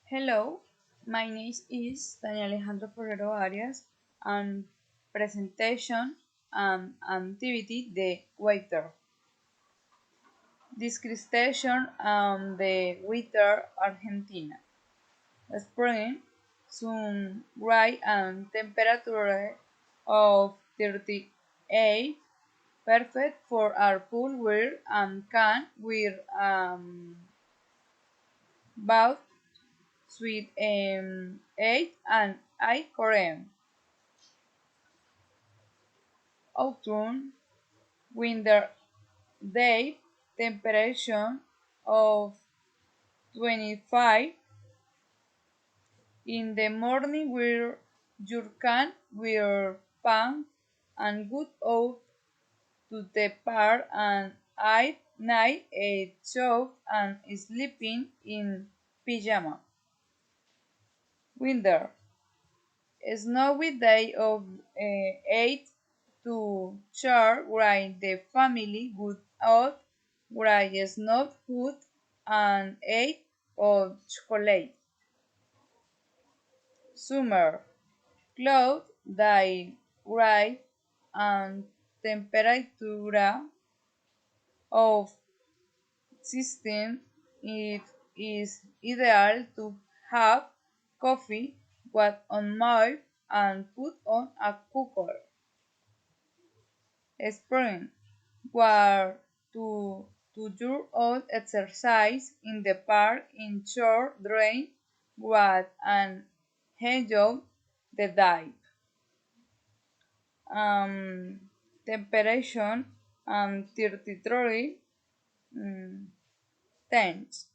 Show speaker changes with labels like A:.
A: Hello, my name is Daniel Alejandro Forero Arias and presentation and activity the waiter. Description the waiter Argentina. Spring, sun bright and temperature of 38, perfect for our pool wear and can wear both sweet 8 and I Korean. Autumn, winter day, temperature of 25. In the morning wear you can wear pants and go out to the park and at night eat soup and sleeping in pyjama. Winter, snowy day of 8 to 4 where the family would out where snow food and ate of chocolate. Summer, cloud day right and temperature of 16. It is ideal to have coffee, what on milk and put on a cooker. Spring, where to your own exercise in the park in short drain what and enjoy the day. Temperature 33 tenths.